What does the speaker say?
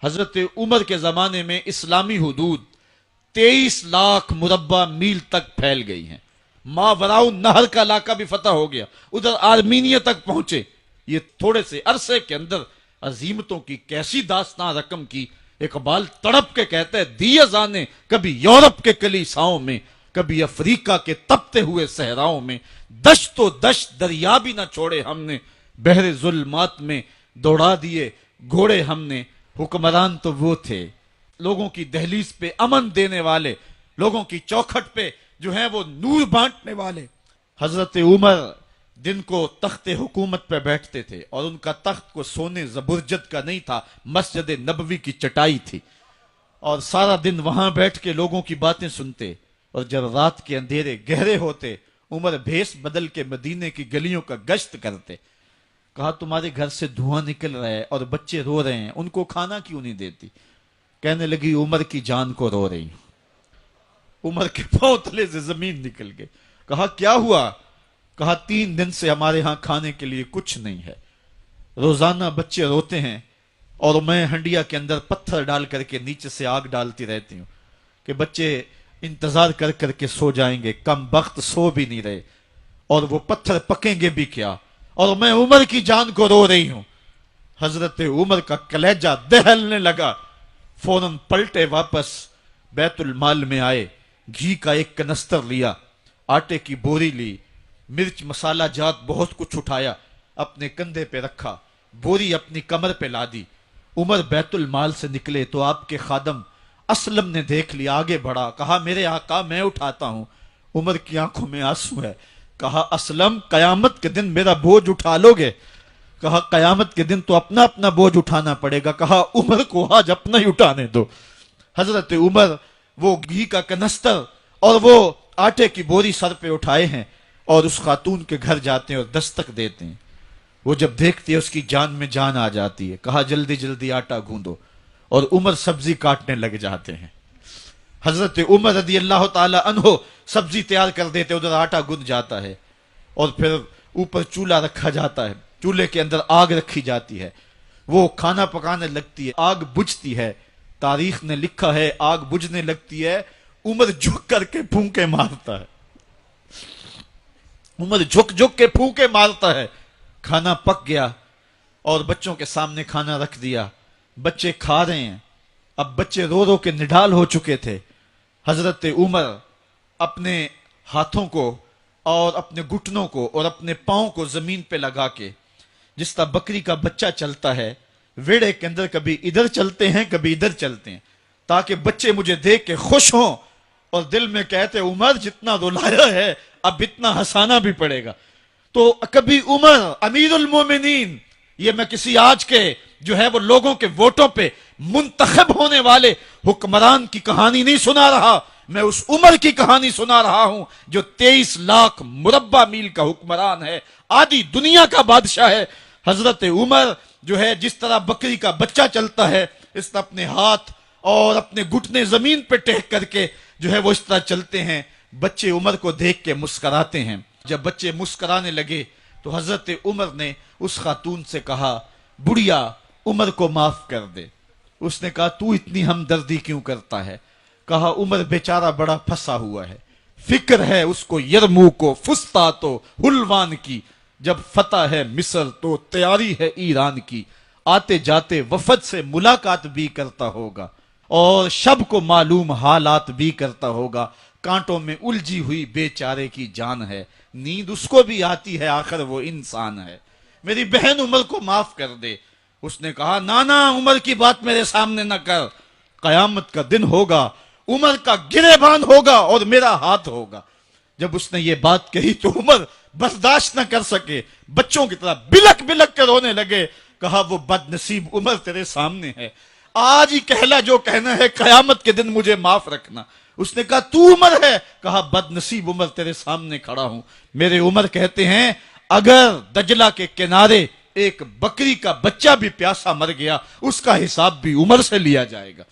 حضرت عمر کے زمانے میں اسلامی حدود 23 لاکھ مربع میل تک پھیل گئی ہیں. ماوراء نہر کا علاقہ بھی فتح ہو گیا، ادھر آرمینیا تک پہنچے. یہ تھوڑے سے عرصے کے اندر عظیمتوں کی کیسی داستان رقم کی. اقبال تڑپ کے کہتا ہے دی ازانے کبھی یورپ کے کلیساؤں میں، کبھی افریقہ کے تپتے ہوئے صحراؤں میں، دشت و دشت دریا بھی نہ چھوڑے ہم نے، بحر ظلمات میں دوڑا دیے گھوڑے ہم نے. حکمران تو وہ تھے لوگوں کی دہلیز پہ امن دینے والے، لوگوں کی چوکھٹ پہ جو ہیں وہ نور بانٹنے والے. حضرت عمر دن کو تخت حکومت پہ بیٹھتے تھے اور ان کا تخت کو سونے زبرجد کا نہیں تھا، مسجد نبوی کی چٹائی تھی، اور سارا دن وہاں بیٹھ کے لوگوں کی باتیں سنتے. اور جب رات کے اندھیرے گہرے ہوتے عمر بھیس بدل کے مدینے کی گلیوں کا گشت کرتے. کہا تمہارے گھر سے دھواں نکل رہا ہے اور بچے رو رہے ہیں، ان کو کھانا کیوں نہیں دیتی؟ کہنے لگی عمر کی جان کو رو رہی ہوں. عمر کے پاؤں تلے سے زمین نکل گئے. کہا کیا ہوا؟ کہا 3 دن سے ہمارے ہاں کھانے کے لیے کچھ نہیں ہے، روزانہ بچے روتے ہیں اور میں ہنڈیا کے اندر پتھر ڈال کر کے نیچے سے آگ ڈالتی رہتی ہوں کہ بچے انتظار کر کر کے سو جائیں گے. کم بخت سو بھی نہیں رہے اور وہ پتھر پکیں گے بھی کیا، اور میں عمر کی جان کو رو رہی ہوں. حضرت عمر کا کلیجہ دہلنے لگا. فوراً پلٹے واپس بیت المال میں آئے، گھی کا ایک کنستر لیا، آٹے کی بوری لی، مرچ مسالہ جات بہت کچھ اٹھایا، اپنے کندھے پہ رکھا، بوری اپنی کمر پہ لا دی. عمر بیت المال سے نکلے تو آپ کے خادم اسلم نے دیکھ لیا، آگے بڑھا، کہا میرے آقا میں اٹھاتا ہوں. عمر کی آنکھوں میں آنسو ہے. کہا اسلم قیامت کے دن میرا بوجھ اٹھا لو گے؟ کہا قیامت کے دن تو اپنا اپنا بوجھ اٹھانا پڑے گا. کہا عمر کو آج اپنا ہی اٹھانے دو. حضرت عمر وہ گھی کا کنستر اور وہ آٹے کی بوری سر پہ اٹھائے ہیں اور اس خاتون کے گھر جاتے ہیں اور دستک دیتے ہیں. وہ جب دیکھتی ہے اس کی جان میں جان آ جاتی ہے. کہا جلدی جلدی آٹا گوندو، اور عمر سبزی کاٹنے لگ جاتے ہیں. حضرت عمر رضی اللہ تعالی عنہ سبزی تیار کر دیتے، ادھر آٹا گند جاتا ہے اور پھر اوپر چولہا رکھا جاتا ہے، چولہے کے اندر آگ رکھی جاتی ہے، وہ کھانا پکانے لگتی ہے، آگ بجھتی ہے. تاریخ نے لکھا ہے آگ بجھنے لگتی ہے، عمر جھک کر کے پھونکے مارتا ہے. عمر جھک جھک کے پھونکے مارتا ہے. کھانا پک گیا اور بچوں کے سامنے کھانا رکھ دیا، بچے کھا رہے ہیں. اب بچے رو رو کے نڈال ہو چکے تھے. حضرت عمر اپنے ہاتھوں کو اور اپنے گھٹنوں کو اور اپنے پاؤں کو زمین پہ لگا کے، جس طرح بکری کا بچہ چلتا ہے ویڑے کے اندر، کبھی ادھر چلتے ہیں کبھی ادھر چلتے ہیں، تاکہ بچے مجھے دیکھ کے خوش ہوں اور دل میں کہتے عمر جتنا رلایا ہے اب اتنا ہنسانا بھی پڑے گا. تو کبھی عمر امیر المومنین، یہ میں کسی آج کے جو ہے وہ لوگوں کے ووٹوں پہ منتخب ہونے والے حکمران کی کہانی نہیں سنا رہا، میں اس عمر کی کہانی سنا رہا ہوں جو 23 لاکھ مربع میل کا حکمران ہے، آدھی دنیا کا بادشاہ ہے. حضرت عمر جو ہے جس طرح بکری کا بچہ چلتا ہے اس طرح اپنے ہاتھ اور اپنے گھٹنے زمین پہ ٹیک کر کے جو ہے وہ اس طرح چلتے ہیں. بچے عمر کو دیکھ کے مسکراتے ہیں. جب بچے مسکرانے لگے تو حضرت عمر نے اس خاتون سے کہا بڑھیا عمر کو معاف کر دے. اس نے کہا تو اتنی ہمدردی کیوں کرتا ہے؟ کہا عمر بیچارہ بڑا پھنسا ہوا ہے، فکر ہے اس کو یرموک و فسطاط و حلوان کی، جب فتح ہے مصر تو تیاری ہے ایران کی، آتے جاتے وفد سے ملاقات بھی کرتا ہوگا اور شب کو معلوم حالات بھی کرتا ہوگا. کانٹوں میں الجھی ہوئی بیچارے کی جان ہے، نیند اس کو بھی آتی ہے، آخر وہ انسان ہے، میری بہن عمر کو معاف کر دے. اس نے کہا نانا عمر کی بات میرے سامنے نہ کر، قیامت کا دن ہوگا، عمر کا گریبان ہوگا اور میرا ہاتھ ہوگا. جب اس نے یہ بات کہی تو عمر برداشت نہ کر سکے، بچوں کی طرح بلک بلک کے رونے لگے. کہا وہ بد نصیب عمر تیرے سامنے ہے، آج ہی کہلا جو کہنا ہے، قیامت کے دن مجھے معاف رکھنا. اس نے کہا تو عمر ہے؟ کہا بد نصیب عمر تیرے سامنے کھڑا ہوں. میرے عمر کہتے ہیں اگر دجلہ کے کنارے ایک بکری کا بچہ بھی پیاسا مر گیا اس کا حساب بھی عمر سے لیا جائے گا.